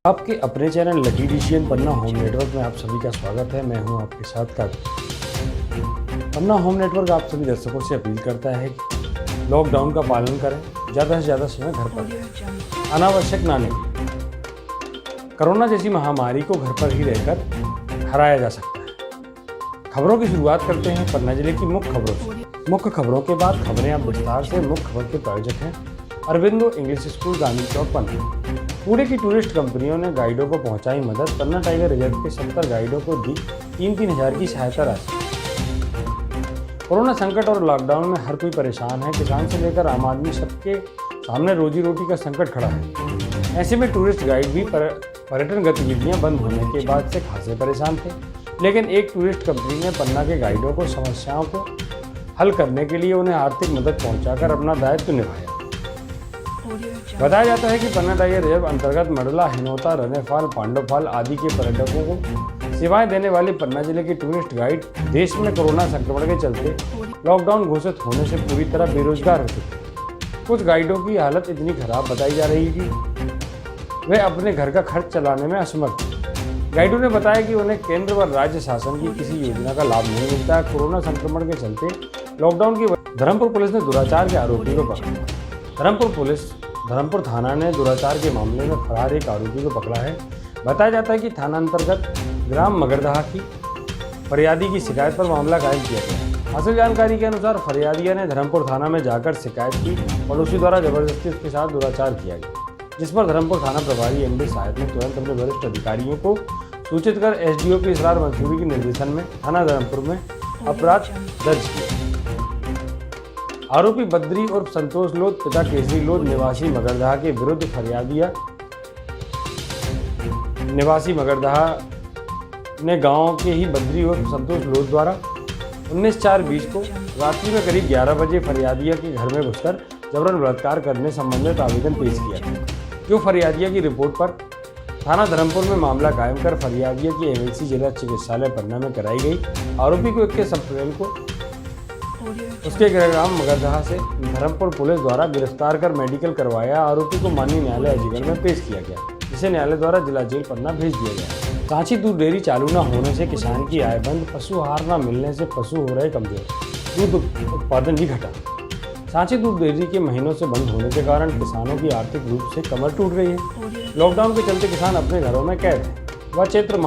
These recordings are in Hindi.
आपके अपने चैनल लकी डिसीजन पन्ना होम नेटवर्क में आप सभी का स्वागत है। मैं हूं आपके साथ कादर। पन्ना होम नेटवर्क आप सभी दर्शकों से अपील करता है कि लॉकडाउन का पालन करें, ज़्यादा से ज़्यादा समय घर पर रहें, अनावश्यक ना निकलें। कोरोना जैसी महामारी को घर पर ही रहकर हराया जा सकता है। खबरों की शुरुआत करते हैं पन्ना जिले की मुख्य खबरों से। मुख्य खबरों के बाद खबरें अब विस्तार से। मुख्य खबर के प्रायोजक हैं अरविंदो इंग्लिश स्कूल, गांधी चौक, पन्ना। पुणे की टूरिस्ट कंपनियों ने गाइडों को पहुंचाई मदद। पन्ना टाइगर रिजर्व के 70 गाइडों को दी 3-3 हज़ार की सहायता राशि। कोरोना संकट और लॉकडाउन में हर कोई परेशान है। किसान से लेकर आम आदमी सबके सामने रोजी रोटी का संकट खड़ा है। ऐसे में टूरिस्ट गाइड भी पर्यटन गतिविधियां बंद होने के बाद से खासे परेशान थे। लेकिन एक टूरिस्ट कंपनी ने पन्ना के गाइडों को समस्याओं को हल करने के लिए उन्हें आर्थिक मदद पहुंचाकर अपना दायित्व निभाया। बताया जाता है कि पन्ना टाइगर रिजर्व अंतर्गत मडला, हिनोता, रनेफाल, पांडवफाल आदि के पर्यटकों को सेवाएं देने वाले पन्ना जिले के टूरिस्ट गाइड देश में कोरोना संक्रमण के चलते लॉकडाउन घोषित होने से पूरी तरह बेरोजगार हो चुके। कुछ गाइडों की हालत इतनी खराब बताई जा रही है कि वे अपने घर का खर्च चलाने में असमर्थ हैं। गाइडों ने बताया कि उन्हें केंद्र व राज्य शासन की किसी योजना का लाभ नहीं मिलता है। कोरोना संक्रमण के चलते लॉकडाउन की धर्मपुर पुलिस ने दुराचार के आरोपी को पकड़ा। धर्मपुर थाना ने दुराचार के मामले में फरार एक आरोपी को पकड़ा है। बताया जाता है कि थाना अंतर्गत ग्राम मगरदहा की फरियादी की शिकायत पर मामला कायम किया गया है। हासिल जानकारी के अनुसार फरियादिया ने धर्मपुर थाना में जाकर शिकायत की। पड़ोसी द्वारा जबरदस्ती उसके साथ दुराचार किया गया, जिस पर धर्मपुर थाना प्रभारी एमडी साहिब ने तुरंत अपने वरिष्ठ अधिकारियों को सूचित कर एसडीओ की इसरार मंसूरी के निर्देशन में थाना धर्मपुर में अपराध दर्ज किया। आरोपी बद्री और संतोष लोध पिता केसरी लोध निवासी मगरदहा के विरुद्ध फरियादिया निवासी मगरदहा ने गांव के ही बद्री और संतोष लोध द्वारा 19/4/20 को रात्रि में करीब 11 बजे फरियादिया के घर में घुसकर जबरन बलात्कार करने संबंधित आवेदन पेश किया था। जो फरियादिया की रिपोर्ट पर थाना धर्मपुर में मामला कायम कर फरियादिया की एमएलसी जिला चिकित्सालय पन्ना में कराई गई। आरोपी को 21 अप्रैल को उसके गृहग्राम मगरदहा से धर्मपुर पुलिस द्वारा गिरफ्तार कर मेडिकल करवाया। आरोपी को माननीय न्यायालय अजीगढ़ में पेश किया गया, जिसे न्यायालय द्वारा जिला जेल पन्ना भेज दिया गया। सांची दूध डेयरी चालू न होने से किसान की आय बंद। पशु आहार न मिलने से पशु हो रहे कमजोर, दूध उत्पादन भी घटा। सांची दूध डेयरी के महीनों से बंद होने के कारण किसानों की आर्थिक रूप से कमर टूट रही है। लॉकडाउन के चलते किसान अपने घरों में कैद हैं। वह चैत्र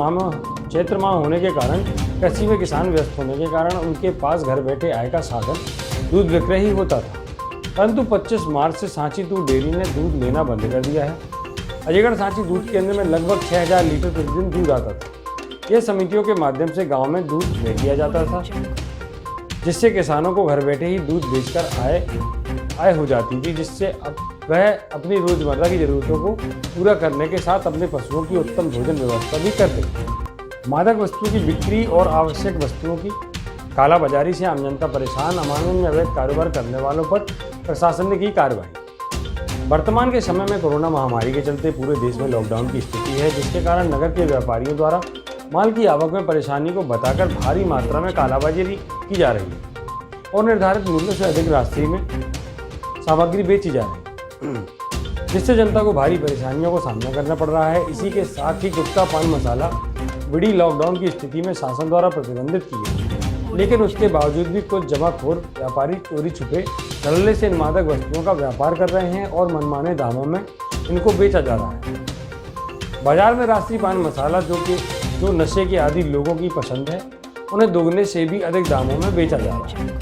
माह होने के कारण कृषि में किसान व्यस्त होने के कारण उनके पास घर बैठे आय का साधन दूध विक्रय ही होता था। परंतु 25 मार्च से सांची दूध डेयरी ने दूध लेना बंद कर दिया है। अजयगढ़ सांची दूध केंद्र में लगभग 6000 लीटर प्रतिदिन दूध आता था। यह समितियों के माध्यम से गांव में दूध भेज दिया जाता था, जिससे किसानों को घर बैठे ही दूध बेचकर आय हो जाती थी, जिससे अब वह अपनी रोजमर्रा की जरूरतों को पूरा करने के साथ अपने पशुओं की उत्तम भोजन व्यवस्था भी करते। मादक वस्तुओं की बिक्री और आवश्यक वस्तुओं की कालाबाजारी से आम जनता परेशान। अमानवीय में अवैध कारोबार करने वालों पर प्रशासन ने की कार्रवाई। वर्तमान के समय में कोरोना महामारी के चलते पूरे देश में लॉकडाउन की स्थिति है, जिसके कारण नगर के व्यापारियों द्वारा माल की आवक में परेशानी को बताकर भारी मात्रा में कालाबाजारी की जा रही है और निर्धारित मूल्य से अधिक राशि में सामग्री बेची जा रही है, जिससे जनता को भारी परेशानियों का सामना करना पड़ रहा है। इसी के साथ ही गुटखा, पान मसाला बड़ी लॉकडाउन की स्थिति में शासन द्वारा प्रतिबंधित की गई, लेकिन उसके बावजूद भी कुछ जमाखोर व्यापारी चोरी छुपे धड़ल्ले से इन मादक वस्तुओं का व्यापार कर रहे हैं और मनमाने दामों में इनको बेचा जा रहा है। बाजार में राष्ट्रीय पान मसाला जो नशे के आदी लोगों की पसंद है, उन्हें दोगुने से भी अधिक दामों में बेचा जा रहा है।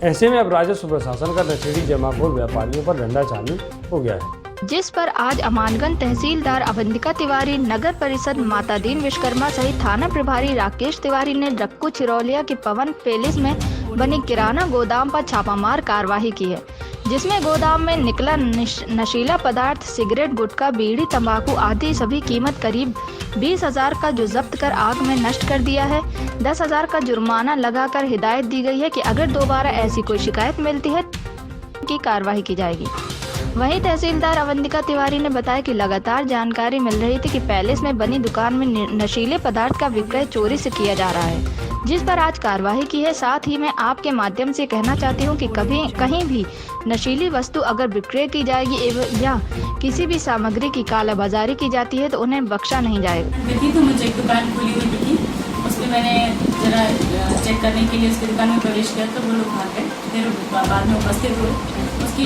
ऐसे में अब राजस्व प्रशासन का नशेड़ी जमाखोर व्यापारियों पर डंडा चालू हो गया है, जिस पर आज अमानगंज तहसीलदार अवंतिका तिवारी, नगर परिषद माता दीन विश्वकर्मा सहित थाना प्रभारी राकेश तिवारी ने रक्कू चिरौलिया के पवन पैलेस में बने किराना गोदाम पर छापामार कार्रवाई की है, जिसमें गोदाम में निकला नशीला पदार्थ, सिगरेट, गुटखा, बीड़ी, तंबाकू आदि सभी कीमत करीब 20,000 का जो जब्त कर आग में नष्ट कर दिया है। 10,000 का जुर्माना लगाकर हिदायत दी गई है कि अगर दोबारा ऐसी कोई शिकायत मिलती है की कार्रवाई की जाएगी। वहीं तहसीलदार अवंतिका तिवारी ने बताया कि लगातार जानकारी मिल रही थी कि पैलेस में बनी दुकान में नशीले पदार्थ का विक्रय चोरी से किया जा रहा है, जिस पर आज कार्रवाई की है। साथ ही मैं आपके माध्यम से कहना चाहती हूँ कि कभी कहीं भी नशीली वस्तु अगर विक्रय की जाएगी या किसी भी सामग्री की कालाबाजारी की जाती है तो उन्हें बख्शा नहीं जाएगा। देखी तो मुझे एक दुकान खुली हुई दिखी, उस पर मैंने जरा चेक करने के लिए उसकी दुकान में प्रवेश किया तो वो लोग भाग गए। फिर बाद में उपस्थित हुए, उसकी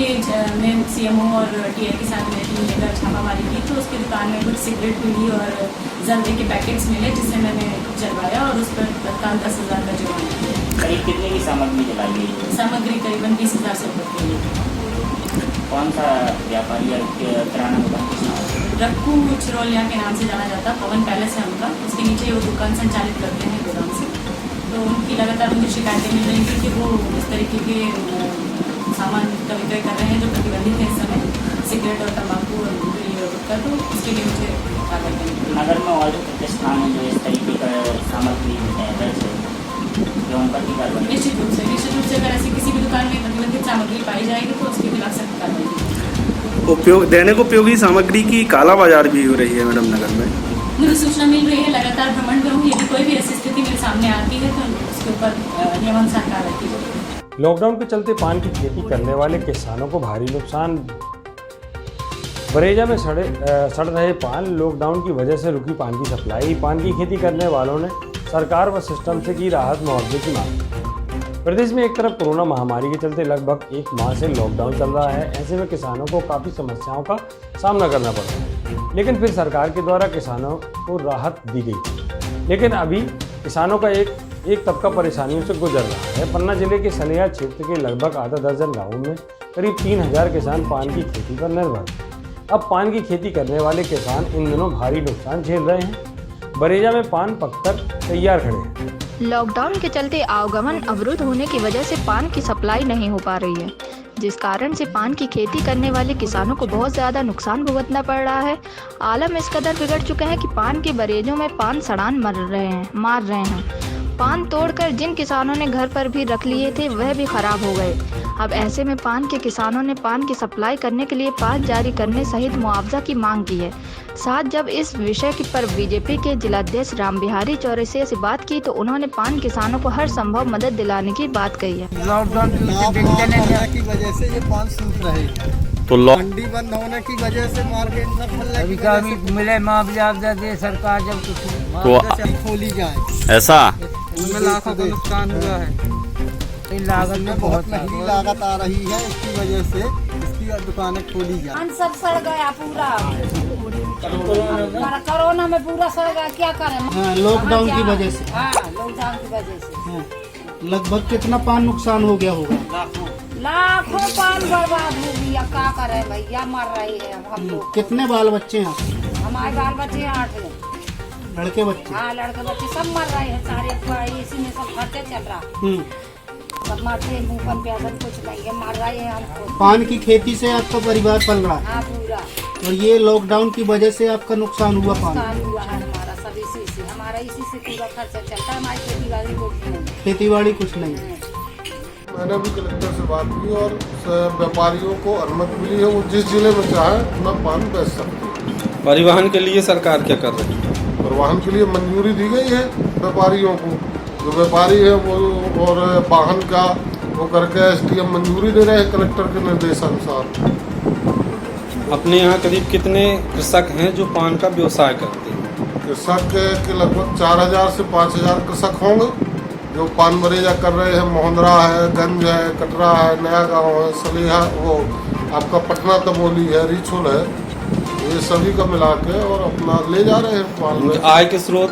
मैं CMO और TI के साथ टीम लेकर छापामारी की तो उसकी दुकान में कुछ सिगरेट पीली और जल्दी के पैकेट्स मिले, जिससे मैंने जलवाया और उस पर तत्काल 10,000 का जुर्माना किया। करीब कितने की सामग्री जलाई गई? सामग्री करीबन 20,000 से ऊपर की है। कौन सा व्यापारी या किराना दुकान किस नाम से? रक्कू चिरौलिया के नाम से जाना जाता, पवन पैलेस है उनका, उसके नीचे वो दुकान संचालित करते हैं गोदाम से। तो उनकी लगातार मुझे शिकायतें मिल रही थी कि वो इस तरीके के सामान का विक्रय कर रहे हैं जो प्रतिबंधित है इस समय, सिगरेट और तंबाकू और गुटखा। तो उसके लिए मुझे कार्रवाई करनी पड़ी। नगर में और भी प्रतिष्ठान है जो इस तरीके का सामग्री दर्ज है, जो उन पर भी कार्रवाई? निश्चित रूप से अगर ऐसी किसी भी दुकान में प्रतिबंधित सामग्री पाई जाएगी तो उसके खिलाफ सख्त कार्रवाई की। दैनिक उपयोगी सामग्री की कालाबाजार भी हो रही है मैडम नगर में। मुझे सूचना मिल रही है, लगातार भ्रमण में हूँ। यदि कोई भी ऐसी स्थिति मेरे सामने आती है तो उसके ऊपर नियमानुसार कार्रवाई की जाएगी। लॉकडाउन के चलते पान की खेती करने वाले किसानों को भारी नुकसान। बरेजा में सड़ रहे पान। लॉकडाउन की वजह से रुकी पान की सप्लाई। पान की खेती करने वालों ने सरकार व सिस्टम से की राहत मुआवजे की मांग। प्रदेश में एक तरफ कोरोना महामारी के चलते लगभग 1 माह से लॉकडाउन चल रहा है। ऐसे में किसानों को काफ़ी समस्याओं का सामना करना पड़ रहा है, लेकिन फिर सरकार के द्वारा किसानों को राहत दी गई। लेकिन अभी किसानों का एक तबका परेशानियों से गुजर रहा है। पन्ना जिले के सलिया क्षेत्र के लगभग आधा दर्जन गाँवों में करीब 3,000 किसान पान की खेती पर निर्भर हैं। अब पान की खेती करने वाले किसान इन दिनों भारी नुकसान झेल रहे हैं। बरेजा में पान पककर तैयार खड़े हैं। लॉकडाउन के चलते आवागमन अवरुद्ध होने की वजह से पान की सप्लाई नहीं हो पा रही है, जिस कारण से पान की खेती करने वाले किसानों को बहुत ज़्यादा नुकसान भुगतना पड़ रहा है। आलम इस कदर बिगड़ चुके हैं कि पान के बरेजों में पान सड़ान मार रहे हैं। पान तोड़कर जिन किसानों ने घर पर भी रख लिए थे वह भी खराब हो गए। अब ऐसे में पान के किसानों ने पान की सप्लाई करने के लिए पास जारी करने सहित मुआवजा की मांग की है। साथ जब इस विषय पर बीजेपी के जिलाध्यक्ष राम बिहारी चौरसिया से बात की तो उन्होंने पान किसानों को हर संभव मदद दिलाने की बात कही है। लॉकडाउन की वजह से ये पान सूख रहे हैं, तो मंडी बंद होने की वजह से मार्केट न खुलने की वजह से मिले मुआवजा दे सरकार, जब कुछ तो खोली जाए। ऐसा उसमें लाखों का नुकसान हुआ है। लागत में बहुत महंगी लागत आ रही है, इसकी वजह से इसकी दुकानें खोली जाए। पान सब सड़ गया पूरा, कोरोना में पूरा सड़ गया, क्या करें? लॉकडाउन की वजह से। हाँ, लॉकडाउन की वजह से लगभग कितना पान नुकसान हो गया होगा? लाखों पान बर्बाद हो गया। क्या करें भैया, मर रही है हम लोग। कितने बाल बच्चे हैं? हमारे बाल बच्चे 8 हैं। लड़के बच्चे? हाँ, लड़के बच्चे सब मर रहे हैं सारे। इसी में सब खर्चे चल रहा, सब मरते, भूखन प्यासन कुछ नहीं है, मर रहे हैं हमको। पान की खेती से आपका परिवार पल रहा है? हाँ पूरा। और ये लॉकडाउन की वजह से आपका नुकसान हुआ? पान नुकसान हुआ है हमारा सब इसी से, हमारा इसी से पूरा खर्चा चलता है। हमारी खेती बाड़ी कुछ नहीं, खेती बाड़ी कुछ नहीं। मैंने भी कलेक्टर से बात की और व्यापारियों को अनुमति मिली है, वो जिस जिले में चाहे अपना पान बेच सकते हैं। परिवहन के लिए सरकार क्या कर रही है? परिवहन के लिए मंजूरी दी गई है व्यापारियों को। जो व्यापारी है वो और वाहन का वो करके SDM मंजूरी दे रहे हैं कलेक्टर के निर्देशानुसार। अपने यहाँ करीब कितने कृषक हैं जो पान का व्यवसाय करते हैं? कृषक के लगभग 4,000 से 5,000 कृषक होंगे जो पान बरेजा कर रहे हैं। मोहंदरा है, गंज है, कटरा है, नया गांव है, सलिया, वो आपका पटना तमोली है, रिछुल है, ये सभी का मिला के और अपना ले जा रहे हैं पान में। आय के स्रोत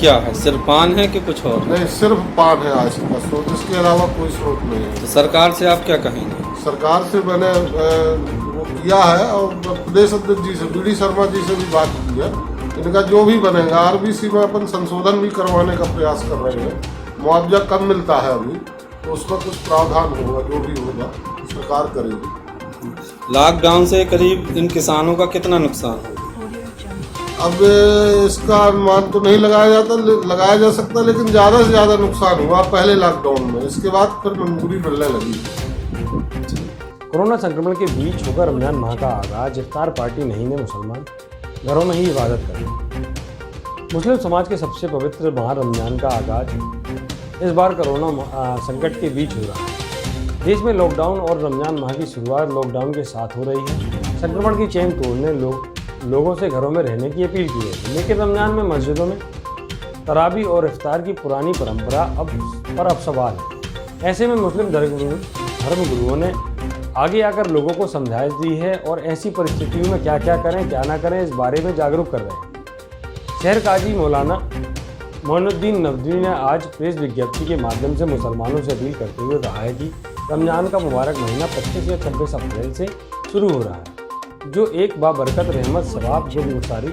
क्या है? सिर्फ पान है कि कुछ और? नहीं, सिर्फ पान है आज का स्रोत, इसके अलावा कोई स्रोत नहीं है। तो सरकार से आप क्या कहेंगे? सरकार से मैंने वो किया है और प्रदेश अध्यक्ष जी से, BD शर्मा जी से भी बात की है। इनका जो भी बनेगा RBC में अपन संशोधन भी करवाने का प्रयास कर रहे हैं। मुआवजा कम मिलता है अभी, तो उसका कुछ प्रावधान होगा, जो भी होगा सरकार करेगी। लॉकडाउन से करीब इन किसानों का कितना नुकसान है? अब इसका अनुमान तो नहीं लगाया जा सकता, लेकिन ज़्यादा से ज़्यादा नुकसान हुआ पहले लॉकडाउन में, इसके बाद फिर मंजूरी मिलने लगी। कोरोना संक्रमण के बीच होकर रमजान माह का आगाज। इफ्तार पार्टी नहीं ने मुसलमान घरों में ही इबादत करी। मुस्लिम समाज के सबसे पवित्र माह रमजान का आगाज इस बार कोरोना संकट के बीच हो रहा है। देश में लॉकडाउन और रमजान माह की शुरुआत लॉकडाउन के साथ हो रही है। संक्रमण की चेन तोड़ने लोगों से घरों में रहने की अपील की है, लेकिन रमजान में मस्जिदों में तरावी और इफ्तार की पुरानी परंपरा अब सवाल है। ऐसे में मुस्लिम धर्मगुरुओं ने आगे आकर लोगों को समझाइश दी है और ऐसी परिस्थितियों में क्या क्या करें क्या ना करें इस बारे में जागरूक कर रहे हैं। शहर काजी मौलाना मोइनुद्दीन नबवी ने आज प्रेस विज्ञप्ति के माध्यम से मुसलमानों से अपील करते हुए कहा है कि रमजान का मुबारक महीना 25 या 26 अप्रैल से शुरू हो रहा है, जो एक बाबरकत रहमत, सवाब, गुज़ारी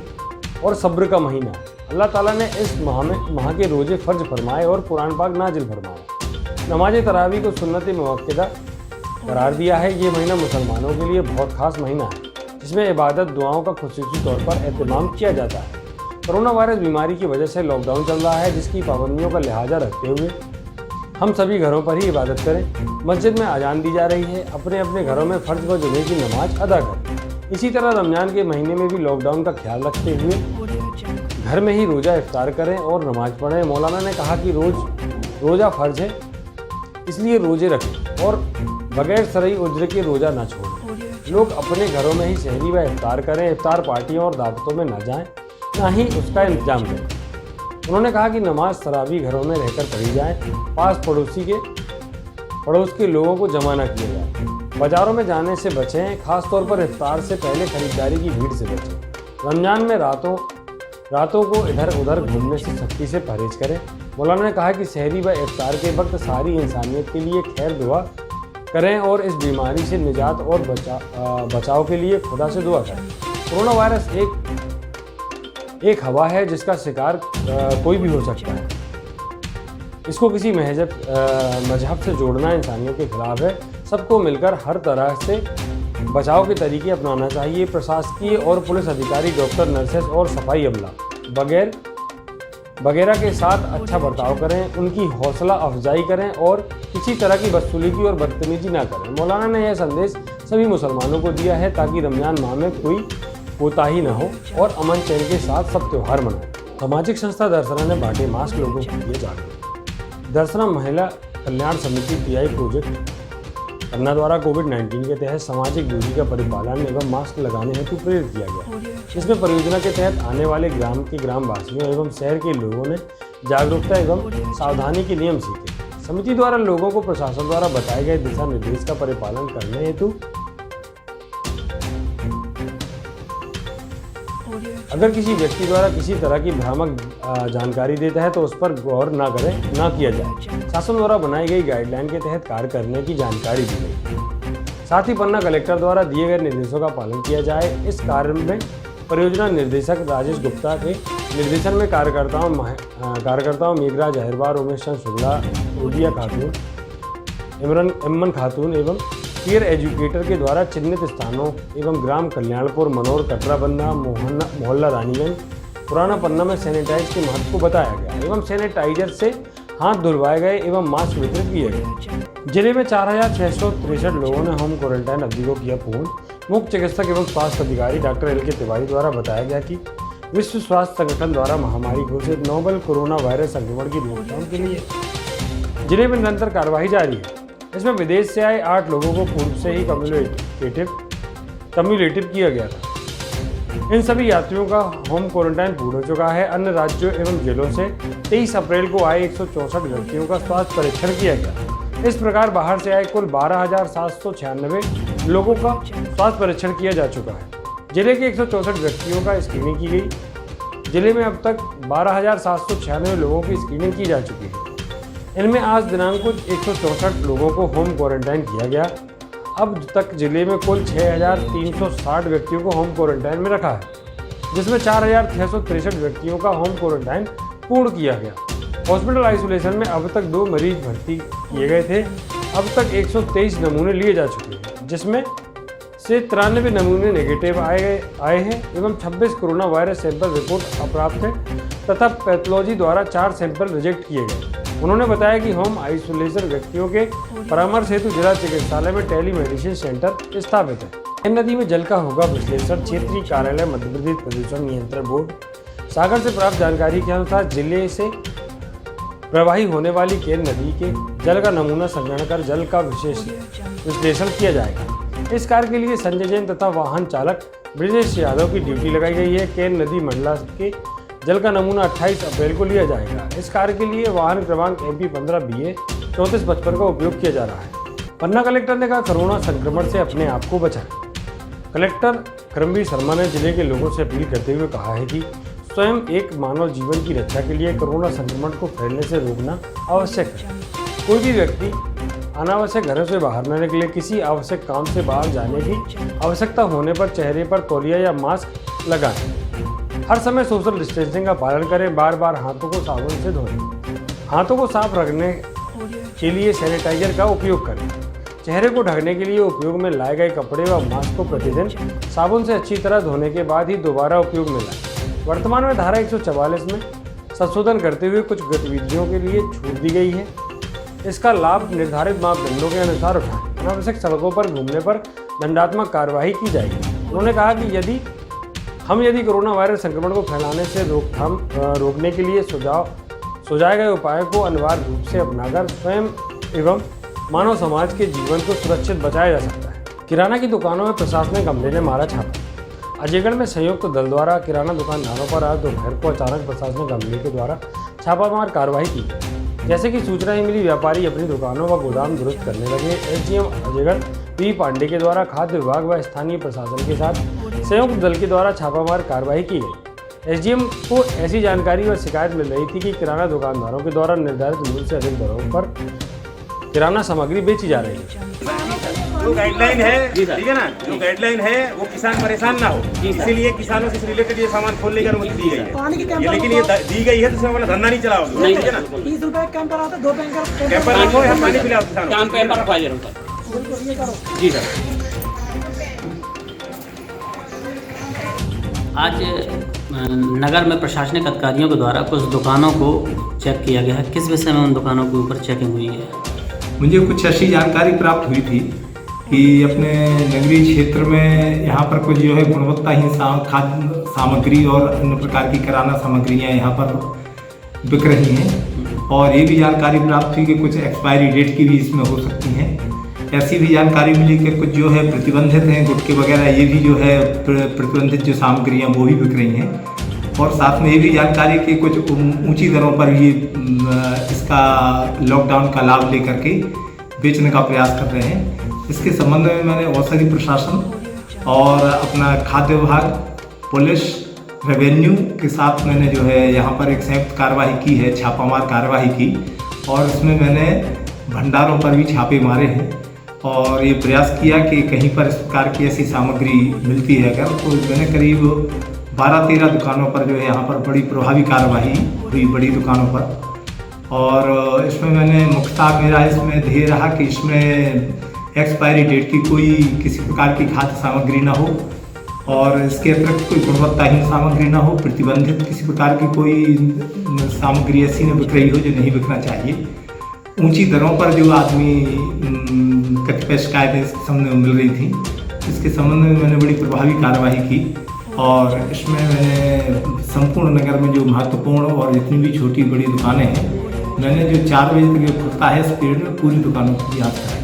और सब्र का महीना है। अल्लाह ताला ने इस माह के रोजे फ़र्ज फरमाए और कुरान पाक नाजिल फरमाए। नमाज तरावी को सुन्नत मुअक्कदा करार दिया है। ये महीना मुसलमानों के लिए बहुत खास महीना है, जिसमें इबादत, दुआओं का खुसूसी तौर पर एहतमाम किया जाता है। कोरोना वायरस बीमारी की वजह से लॉकडाउन चल रहा है, जिसकी पाबंदियों का लिहाजा रखते हुए हम सभी घरों पर ही इबादत करें। मस्जिद में अजान दी जा रही है, अपने अपने घरों में फ़र्ज व जुमे की नमाज अदा करें। इसी तरह रमजान के महीने में भी लॉकडाउन का ख्याल रखते हुए घर में ही रोज़ा इफ्तार करें और नमाज पढ़ें। मौलाना ने कहा कि रोज़ा फ़र्ज है, इसलिए रोज़े रखें और बगैर शरई उज्र के रोज़ा ना छोड़ें। लोग अपने घरों में ही सहरी व इफ्तार करें, इफ्तार पार्टियों और दावतों में ना जाएं, ना ही उसका इंतजाम करें। उन्होंने कहा कि नमाज तरावी घरों में रहकर पढ़ी जाए, पास पड़ोस के लोगों को जमा न किया जाए। बाज़ारों में जाने से बचें, खासतौर पर इफ्तार से पहले खरीदारी की भीड़ से बचें। रमजान में रातों को इधर उधर घूमने से सख्ती से परहेज करें। मौलाना ने कहा कि सहरी व इफ्तार के वक्त सारी इंसानियत के लिए खैर दुआ करें और इस बीमारी से निजात और बचाव के लिए खुदा से दुआ करें। कोरोना वायरस एक हवा है जिसका शिकार कोई भी हो सकता है। इसको किसी मजहब से जोड़ना इंसानियत के खिलाफ है। सबको मिलकर हर तरह से बचाव के तरीके अपनाना चाहिए। प्रशासकीय और पुलिस अधिकारी, डॉक्टर, नर्सेस और सफाई अमला वगैरह के साथ अच्छा बर्ताव करें, उनकी हौसला अफजाई करें और किसी तरह की बदसलूकी और बदतमीजी ना करें। मौलाना ने यह संदेश सभी मुसलमानों को दिया है ताकि रमजान माह में कोई कोताही न हो और अमन चैन के साथ सब त्यौहार मनाएं। सामाजिक संस्था दर्शना ने बांटे मास्क, लोगों को किए जागरूक। दर्शना महिला कल्याण समिति PI प्रोजेक्ट पन्ना द्वारा कोविड-19 के तहत सामाजिक दूरी का परिपालन एवं मास्क लगाने हेतु प्रेरित किया गया। इसमें परियोजना के तहत आने वाले ग्राम के ग्रामवासियों एवं शहर के लोगों ने जागरूकता एवं सावधानी के नियम सीखे। समिति द्वारा लोगों को प्रशासन द्वारा बताए गए दिशा निर्देश का परिपालन करने हेतु अगर किसी व्यक्ति द्वारा किसी तरह की भ्रामक जानकारी देता है तो उस पर गौर ना किया जाए। शासन द्वारा बनाई गई गाइडलाइन के तहत कार्य करने की जानकारी दी गई। साथ ही पन्ना कलेक्टर द्वारा दिए गए निर्देशों का पालन किया जाए। इस कार्य में परियोजना निर्देशक राजेश गुप्ता के निर्देशन में कार्यकर्ताओं मेघराज अहिरवार, उमेश चंद शुक्ला, रोदिया खातून, इमरान खातून एवं पीयर एजुकेटर के द्वारा चिन्हित स्थानों एवं ग्राम कल्याणपुर, मनोर, कटराबंदा, मोहल्ला रानीगंज, पुराना पन्ना में सैनिटाइज के महत्व को बताया गया एवं सैनिटाइजर से हाथ धुलवाए गए एवं मास्क वितरित किए गए। जिले में 4663 लोगों ने होम क्वारंटाइन अवधि को किया पूर्ण। मुख्य चिकित्सक एवं स्वास्थ्य अधिकारी डॉक्टर LK तिवारी द्वारा बताया गया कि विश्व स्वास्थ्य संगठन द्वारा महामारी घोषित नोवेल कोरोना वायरस संक्रमण की रोकथाम के लिए जिले में निरंतर कार्यवाही जारी है। इसमें विदेश से आए 8 लोगों को पूर्व से ही कम्युलेटिव किया गया था। इन सभी यात्रियों का होम क्वारंटाइन पूर्ण हो चुका है। अन्य राज्यों एवं जिलों से 23 अप्रैल को आए 164 व्यक्तियों का स्वास्थ्य परीक्षण किया गया। इस प्रकार बाहर से आए कुल 12,796 लोगों का स्वास्थ्य परीक्षण किया जा चुका है। जिले के 164 व्यक्तियों का स्क्रीनिंग की गई। जिले में अब तक 12,796 लोगों की स्क्रीनिंग की जा चुकी है। इनमें आज दिनांक को 164 लोगों को होम क्वारंटाइन किया गया। अब तक जिले में कुल 6,360 व्यक्तियों को होम क्वारंटाइन में रखा है, जिसमें 4,663 व्यक्तियों का होम क्वारंटाइन पूर्ण किया गया। हॉस्पिटल आइसोलेशन में अब तक 2 मरीज भर्ती किए गए थे। अब तक 123 नमूने लिए जा चुके हैं, जिसमें से 93 नमूने नेगेटिव आए हैं एवं 26 कोरोना वायरस सैंपल रिपोर्ट अप्राप्त है तथा पैथोलॉजी द्वारा 4 सैंपल रिजेक्ट किए गए। उन्होंने बताया कि होम आइसोलेशन व्यक्तियों के परामर्श हेतु जिला चिकित्सालय में टेलीमेडिसिन सेंटर स्थापित है। नदी में जल का होगा विश्लेषण। क्षेत्रीय कार्यालय मध्य प्रदेश प्रदूषण नियंत्रण बोर्ड सागर से प्राप्त जानकारी के अनुसार जिले से प्रवाही होने वाली केन नदी के जल का नमूना संग्रहण कर जल का विशेष विश्लेषण किया जाएगा। इस कार्य के लिए संजय जैन तथा वाहन चालक ब्रजेश यादव की ड्यूटी लगाई गई है। केन नदी मंडला के जल का नमूना 28 अप्रैल को लिया जाएगा। इस कार्य के लिए वाहन क्रमांक MP 15 BA 3455 का उपयोग किया जा रहा है। पन्ना कलेक्टर ने कहा, कोरोना संक्रमण से अपने आप को बचाएं। कलेक्टर करमवीर शर्मा ने जिले के लोगों से अपील करते हुए कहा है कि स्वयं एक मानव जीवन की रक्षा के लिए कोरोना संक्रमण को फैलने से रोकना आवश्यक है। कोई भी व्यक्ति अनावश्यक घरों से बाहर न निकले। किसी आवश्यक काम से बाहर जाने की आवश्यकता होने पर चेहरे पर तौलिया या मास्क लगाएं। हर समय सोशल डिस्टेंसिंग का पालन करें। बार बार हाथों को साबुन से धोएं। हाथों को साफ रखने के लिए सैनिटाइजर का उपयोग करें। चेहरे को ढकने के लिए उपयोग में लाए गए कपड़े व मास्क को प्रतिदिन साबुन से अच्छी तरह धोने के बाद ही दोबारा उपयोग में लाएं। वर्तमान में धारा 144 में संशोधन करते हुए कुछ गतिविधियों के लिए छूट दी गई है। इसका लाभ निर्धारित मापदंडों के अनुसार उठाएं। अनावश्यक सड़कों पर घूमने पर दंडात्मक कार्रवाई की जाएगी। उन्होंने कहा कि यदि कोरोना वायरस संक्रमण को फैलाने से रोकने के लिए सुझाए गए उपायों को अनिवार्य रूप से अपनाकर स्वयं एवं मानव समाज के जीवन को सुरक्षित बचाया जा सकता है। किराना की दुकानों में प्रशासनिक अमले ने मारा छापा। अजयगढ़ में संयुक्त दल द्वारा किराना दुकानदारों पर आज दोपहर को अचानक प्रशासनिक अमले के द्वारा छापामार कार्रवाई की। जैसे कि सूचना ही मिली, व्यापारी अपनी दुकानों व गोदाम दुरुस्त करने लगे। SDM अजयगढ़ P पांडे के द्वारा खाद्य विभाग व स्थानीय प्रशासन के साथ संयुक्त दल के द्वारा छापामार कार्रवाई की गई। SDM को ऐसी जानकारी व शिकायत मिल रही थी कि किराना दुकानदारों के द्वारा निर्धारित मूल्य से अधिक दरों पर किराना सामग्री बेची जा रही है। जो गाइडलाइन है, ठीक है ना, जो गाइडलाइन है वो किसान परेशान ना हो, इसीलिए किसानों से रिलेटेड ये सामान खोलने की अनुमति दी गई है। लेकिन ये दी गई है तो उसमें धंधा नहीं चलाओगे, ठीक है ना। 30 रुपए कैंपर आता है, 2 कैंपर रखो या पानी पिलाओ किसानों को। जी सर। आज नगर में प्रशासनिक अधिकारियों के द्वारा कुछ दुकानों को चेक किया गया है। किस विषय में उन दुकानों के ऊपर चेकिंग हुई है? मुझे कुछ ऐसी जानकारी प्राप्त हुई थी कि अपने नगरीय क्षेत्र में यहाँ पर कुछ जो है गुणवत्ताहीन खाद्य सामग्री और अन्य प्रकार की किराना सामग्रियाँ यहाँ पर बिक रही हैं। और ये भी जानकारी प्राप्त हुई कि कुछ एक्सपायरी डेट की भी इसमें हो सकती हैं। ऐसी भी जानकारी मिली कि कुछ जो है प्रतिबंधित हैं, गुटखे वगैरह, ये भी जो है प्रतिबंधित जो सामग्रियाँ वो भी बिक रही हैं। और साथ में ये भी जानकारी कि कुछ ऊंची दरों पर ये इसका लॉकडाउन का लाभ लेकर के बेचने का प्रयास कर रहे हैं। इसके संबंध में मैंने औषधि प्रशासन और अपना खाद्य विभाग, पुलिस, रेवेन्यू के साथ मैंने जो है यहाँ पर एक संयुक्त कार्रवाई की है, छापामार कार्रवाई की। और इसमें मैंने भंडारों पर भी छापे मारे हैं और ये प्रयास किया कि कहीं पर इस प्रकार की ऐसी सामग्री मिलती है अगर, तो मैंने करीब 12-13 दुकानों पर जो है यहाँ पर बड़ी प्रभावी कार्रवाई हुई, बड़ी दुकानों पर। और इसमें मैंने मुख्तार मेरा इसमें ध्येय रहा कि इसमें एक्सपायरी डेट की कोई किसी प्रकार की खाद्य सामग्री ना हो और इसके अतिरिक्त कोई गुणवत्ताहीन सामग्री ना हो, प्रतिबंधित किसी प्रकार की कोई सामग्री ऐसी न बिक रही हो जो नहीं बिकना चाहिए। ऊंची दरों पर जो आदमी कतिपय शिकायतें इसके संबंध में मिल रही थी, इसके संबंध में मैंने बड़ी प्रभावी कार्रवाई की। और इसमें मैंने संपूर्ण नगर में जो महत्वपूर्ण और जितनी भी छोटी बड़ी दुकानें हैं, मैंने जो 4 बजे तक खुलता है इस पीरियड में पूरी दुकानों की जांच कराई।